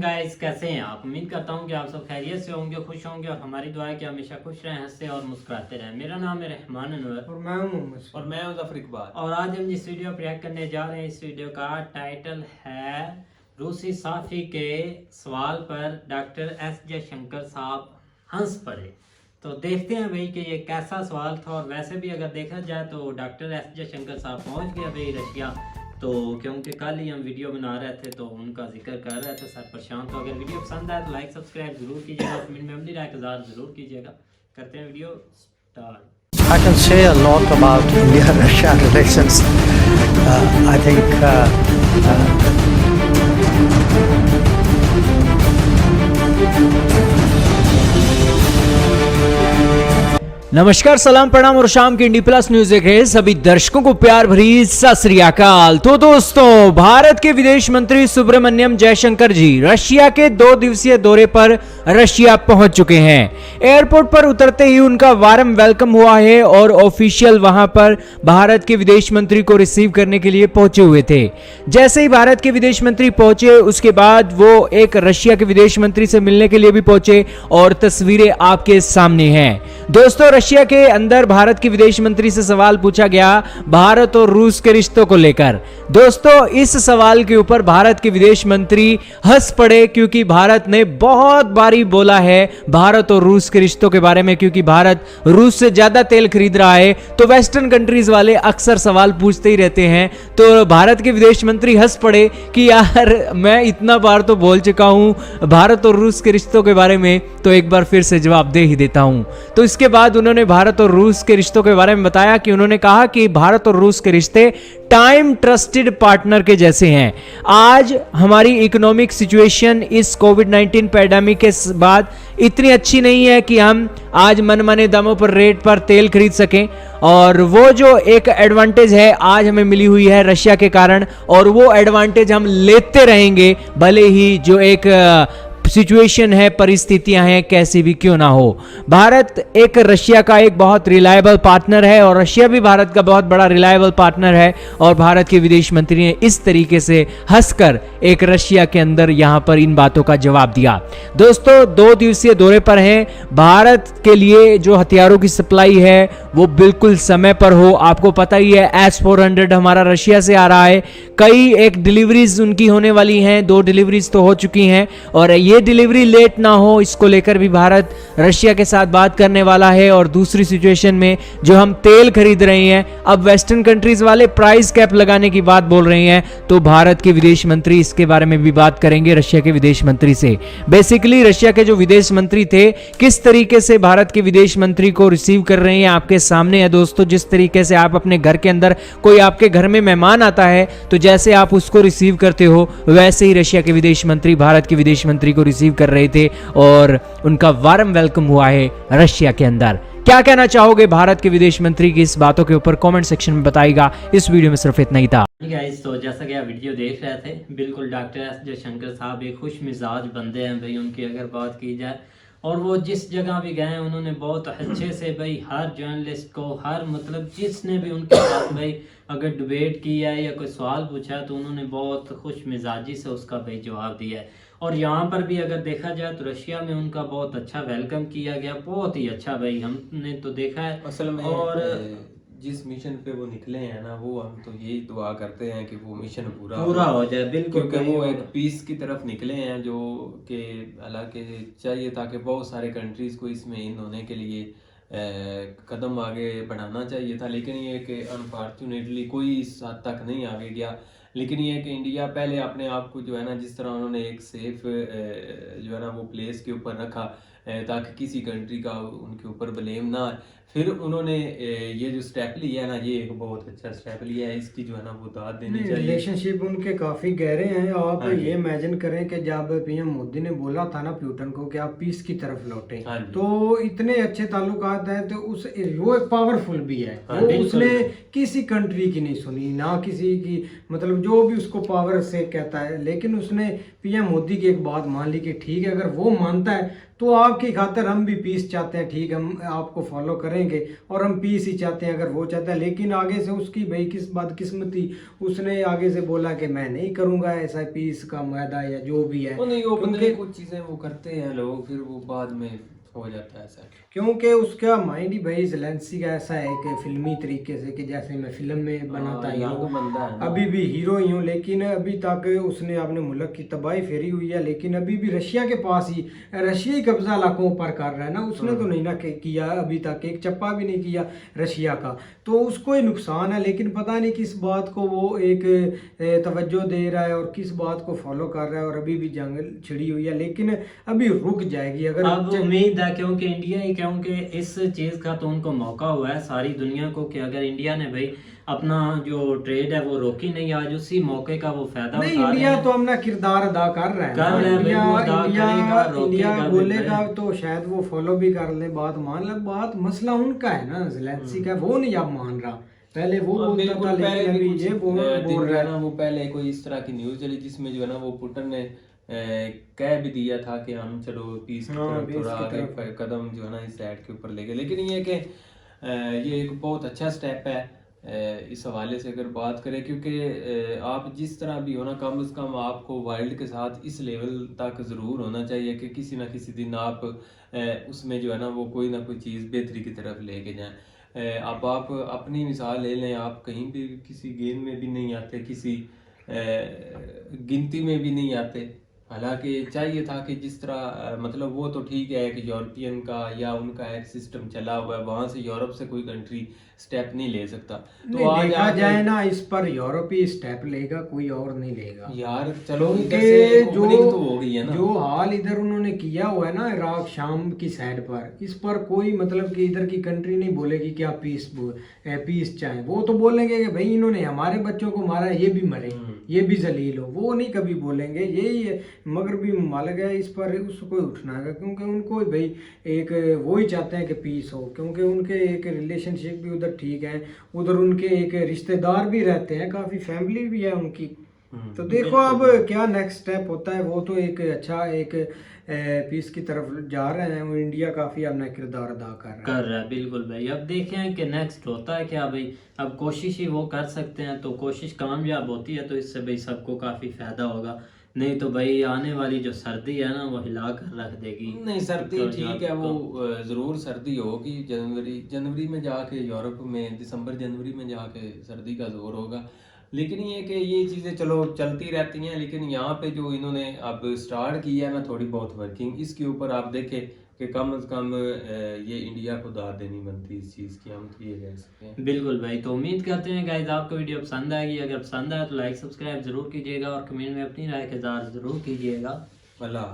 Guys, कैसे हैं आप। उम्मीद करता हूं कि आप सब खैरियत से होंगे, खुश होंगे और हमारी दुआ है कि हमेशा खुश रहें, हंसते और मुस्कुराते रहें। मेरा नाम है रहमान अनवर और मैं हूं मोहम्मद और मैं हूं ज़फर इकबाल। और आज हम जिस वीडियो पर रिएक्ट करने जा रहे हैं, इस वीडियो का टाइटल है रूसी साफ़ी के सवाल पर डॉक्टर एस जयशंकर साहब हंस पड़े। तो देखते हैं भाई कि ये कैसा सवाल था। और वैसे भी अगर देखा जाए तो डॉक्टर एस जयशंकर साहब पहुंच गए भाई रशिया, तो क्योंकि कल ही हम वीडियो बना रहे थे तो उनका जिक्र कर रहे थे सर प्रशांत। तो अगर वीडियो पसंद आए तो लाइक सब्सक्राइब जरूर कीजिएगा, कमेंट में अपनी राय का इज़हार जरूर कीजिएगा। करते हैं video start. I can say a lot about India-Russia relations. I think नमस्कार, सलाम, प्रणाम और शाम की इंडी प्लस न्यूज देख रहे सभी दर्शकों को प्यार भरी सत श्री अकाल। तो दोस्तों, भारत के विदेश मंत्री सुब्रमण्यम जयशंकर जी रशिया के 2 दिवसीय दौरे पर रशिया पहुंच चुके हैं। एयरपोर्ट पर उतरते ही उनका वार्म वेलकम हुआ है और ऑफिशियल वहां पर भारत के विदेश मंत्री को रिसीव करने के लिए पहुंचे हुए थे। जैसे ही भारत के विदेश मंत्री पहुंचे, उसके बाद वो एक रशिया के विदेश मंत्री से मिलने के लिए भी पहुंचे और तस्वीरें आपके सामने हैं। दोस्तों, रशिया के अंदर भारत के विदेश मंत्री से सवाल पूछा गया भारत और रूस के रिश्तों को लेकर। दोस्तों, इस सवाल के ऊपर भारत के विदेश मंत्री हंस पड़े, क्योंकि भारत ने बहुत बारी बोला है भारत और रूस के रिश्तों के बारे में, क्योंकि भारत रूस से ज्यादा तेल खरीद रहा है। तो वेस्टर्न कंट्रीज वाले अक्सर सवाल पूछते ही रहते हैं। तो भारत के विदेश मंत्री हंस पड़े कि यार, मैं इतना बार तो बोल चुका हूं भारत और रूस के रिश्तों के बारे में, तो एक बार फिर से जवाब दे ही देता हूं। तो इसके बाद उन्होंने भारत और रूस के रिश्तों के बारे में बताया कि उन्होंने कहा कि भारत और रूस के रिश्ते टाइम ट्रस्टेड पार्टनर के जैसे हैं। आज हमारी इकोनॉमिक सिचुएशन इस कोविड-19 पैंडेमिक के बाद इतनी अच्छी नहीं है कि हम आज मनमाने दामों पर रेट पर तेल खरीद सकें, और वो जो एक एडवांटेज है आज हमें मिली हुई है रशिया के कारण, और वो एडवांटेज हम लेते रहेंगे, भले ही जो एक सिचुएशन है, परिस्थितियां हैं, कैसी भी क्यों ना हो। भारत एक रशिया का एक बहुत रिलायबल पार्टनर है और रशिया भी भारत का बहुत बड़ा रिलायबल पार्टनर है। और भारत के विदेश मंत्री ने इस तरीके से हंसकर एक रशिया के अंदर यहां पर इन बातों का जवाब दिया। दोस्तों, 2 दिवसीय दौरे पर हैं। भारत के लिए जो हथियारों की सप्लाई है वो बिल्कुल समय पर हो। आपको पता ही है S-400 हमारा रशिया से आ रहा है। कई एक डिलीवरीज उनकी होने वाली हैं, 2 डिलीवरीज तो हो चुकी हैं, और ये डिलीवरी लेट ना हो इसको लेकर भी भारत रशिया के साथ बात करने वाला है। और दूसरी सिचुएशन में जो हम तेल खरीद रहे हैं, अब वेस्टर्न कंट्रीज वाले प्राइस कैप लगाने की बात बोल रहे हैं, तो भारत के विदेश मंत्री इसके बारे में भी बात करेंगे रशिया के विदेश मंत्री से। बेसिकली रशिया के जो विदेश मंत्री थे किस तरीके से भारत के विदेश मंत्री को रिसीव कर रहे हैं आपके सामने है। दोस्तों, जिस तरीके से आप अपने घर के अंदर कोई आपके घर में मेहमान आता है तो जैसे आप उसको रिसीव करते हो, वैसे ही रशिया के विदेश मंत्री भारत के विदेश मंत्री को रिसीव कर रहे थे और उनका वार्म वेलकम हुआ है रशिया के अंदर। क्या कहना चाहोगे भारत के विदेश मंत्री की इस बातों के ऊपर, कमेंट सेक्शन में बताइएगा। इस वीडियो में सिर्फ इतना ही था। तो जैसा कि आप वीडियो देख रहे थे, बिल्कुल डॉक्टर एस जयशंकर साहब एक खुश मिजाज बंदे हैं भाई। उनकी अगर बात की जाए, और वो जिस जगह भी गए उन्होंने बहुत अच्छे से भाई हर जर्नलिस्ट को, हर मतलब जिसने भी उनके साथ भाई अगर डिबेट किया है या कोई सवाल पूछा है तो उन्होंने बहुत खुश मिजाजी से उसका भाई जवाब दिया है। और यहाँ पर भी अगर देखा जाए तो रशिया में उनका बहुत अच्छा वेलकम किया गया, बहुत ही अच्छा भाई, हमने तो देखा है। असल में और जिस मिशन पे वो निकले हैं ना, वो हम तो यही दुआ करते हैं कि वो मिशन पूरा हो जाए। बिल्कुल, क्योंकि वो एक पीस की तरफ निकले हैं, जो कि हालांकि चाहिए था कि बहुत सारे कंट्रीज को इसमें इन होने के लिए कदम आगे बढ़ाना चाहिए था, लेकिन ये कि अनफॉर्चुनेटली कोई इस हद तक नहीं आगे गया। लेकिन ये कि इंडिया पहले अपने आप को जो है ना, जिस तरह उन्होंने एक सेफ जो है ना वो प्लेस के ऊपर रखा ताकि किसी कंट्री का उनके ऊपर ब्लेम ना आए, फिर उन्होंने ये जो स्टेप लिया है ना, ये एक बहुत अच्छा स्टेप लिया है। इसकी जो है ना वो दाद देनी चाहिए। रिलेशनशिप उनके काफी गहरे हैं। आप ये इमेजिन करें कि जब पीएम मोदी ने बोला था ना पुतिन को कि आप पीस की तरफ लौटे, तो इतने अच्छे ताल्लुकात हैं, तो उस वो एक पावरफुल भी है। वो उसने किसी कंट्री की नहीं सुनी, ना किसी की, मतलब जो भी उसको पावर से कहता है, लेकिन उसने पीएम मोदी की एक बात मान ली कि ठीक है, अगर वो मानता है तो आपकी खातिर हम भी पीस चाहते हैं, ठीक, हम आपको फॉलो करेंगे और हम पीस ही चाहते हैं अगर वो चाहता है। लेकिन आगे से उसकी भाई किस बदकिस्मती, उसने आगे से बोला कि मैं नहीं करूँगा ऐसा पीस का मैदा या जो भी है, वो नहीं, वो क्योंकि बंदे कुछ चीजें वो करते हैं लोग, फिर वो बाद में हो जाता है ऐसा। क्योंकि उसका माइंड ही भाई जेलेंसी का ऐसा है कि फिल्मी तरीके से, कि जैसे मैं फिल्म में बनाता ही यंग हूँ, बंदा है ना। अभी भी हीरो ही हूँ, लेकिन अभी तक उसने अपने मुल्क की तबाही फेरी हुई है। लेकिन अभी भी रशिया के पास ही, रशिया ही कब्जा इलाकों पर कर रहा है ना, उसने तो नहीं ना किया अभी तक, एक चप्पा भी नहीं किया रशिया का, तो उसको ही नुकसान है। लेकिन पता नहीं किस बात को वो एक तवज्जो दे रहा है और किस बात को फॉलो कर रहा है, और अभी भी जंग छिड़ी हुई है, लेकिन अभी रुक जाएगी अगर अब उम्मीद है, क्योंकि इंडिया ही, क्योंकि इस चीज़ का तो उनको मौका हुआ है सारी दुनिया को कि अगर इंडिया ने भाई अपना जो ट्रेड है वो रोकी नहीं, आज उसी मौके का वो फायदा नहीं, उठा रहे इंडिया हैं। तो अपना किरदार अदा कर रहा है कर ना। रहा है भाई, इंडिया वो अदा इंडिया करेगा, इंडिया रोकेगा भी बोलेगा भाई। तो शायद वो फॉलो भी कर ले, बात मान ले, बात मसला उनका है ना, जेलेंसी का, वो नहीं अब मान रहा, पहले वो बोलता बिल्कुल, था पहले लेकिन भी अभी कुछ ये बोल दिन रहा जो है है। ना, वो पहले कोई इस तरह की न्यूज़ चली जिसमें जो है ना वो पुतिन ने कह भी दिया था कि हम चलो पीस की हाँ, तरफ पीस थोड़ा की आगे तरफ। कदम जो है ना इस साइड के ऊपर लेके। लेकिन ये कि ये एक बहुत अच्छा स्टेप है इस हवाले से अगर बात करें, क्योंकि आप जिस तरह भी हो ना, कम से कम आपको वर्ल्ड के साथ इस लेवल तक ज़रूर होना चाहिए कि किसी ना किसी दिन आप उसमें जो है ना वो कोई ना कोई चीज़ बेहतरी की तरफ लेके जाएं। अब आप अपनी मिसाल ले लें, आप कहीं भी किसी गेम में भी नहीं आते, किसी गिनती में भी नहीं आते। हालांकि चाहिए था कि जिस तरह मतलब वो तो ठीक है कि यूरोपियन का या उनका एक सिस्टम चला हुआ है, वहां से यूरोप से कोई कंट्री स्टेप नहीं ले सकता। तो नहीं, आज देखा आके जाए ना, इस पर यूरोप ही स्टेप लेगा, कोई और नहीं लेगा। यार चलो इधर क्योंकि से एक जो opening तो हो गई है ना। जो हाल इधर उन्होंने किया हुआ है ना इराक शाम की साइड पर, इस पर कोई मतलब कि इधर की कंट्री नहीं बोलेगी कि आप पीस चाहें, वो तो बोलेंगे कि भाई इन्होंने हमारे बच्चों को मारा, ये भी मरे, ये भी जलील हो, वो नहीं कभी बोलेंगे। यही मगरबी ममालिक है, इस पर उसको उठना है, क्योंकि उनको भाई एक वो ही चाहते हैं कि पीस हो, क्योंकि उनके एक रिलेशनशिप भी उधर ठीक है, उधर उनके एक रिश्तेदार भी रहते हैं, काफ़ी फैमिली भी है उनकी। तो देखो अब क्या नेक्स्ट स्टेप होता है, वो तो एक अच्छा एक पीस की तरफ जा रहे हैं, वो इंडिया काफ़ी अपना किरदार अदा कर रहा है। बिल्कुल भाई। अब देखें कि नेक्स्ट होता है क्या भाई। अब कोशिश ही वो कर सकते हैं, तो कोशिश कामयाब होती है तो इससे भाई सबको काफ़ी फायदा होगा, नहीं तो भाई आने वाली जो सर्दी है ना वो हिला कर रख देगी। नहीं, सर्दी तो ठीक जो है, वो ज़रूर सर्दी होगी। जनवरी में जाके यूरोप में, दिसंबर जनवरी में जाके सर्दी का जोर होगा। लेकिन ये कि ये चीज़ें चलो चलती रहती हैं, लेकिन यहाँ पे जो इन्होंने अब स्टार्ट किया है ना थोड़ी बहुत वर्किंग, इसके ऊपर आप देखें कि कम से कम ये इंडिया को दाद देनी बनती है इस चीज़ की, हम तो ये कह सकते हैं। बिल्कुल भाई। तो उम्मीद करते हैं गाइस आपको वीडियो पसंद आएगी। अगर पसंद आए तो लाइक सब्सक्राइब जरूर कीजिएगा और कमेंट में अपनी राय का इज़हार जरूर कीजिएगा। अल्लाह।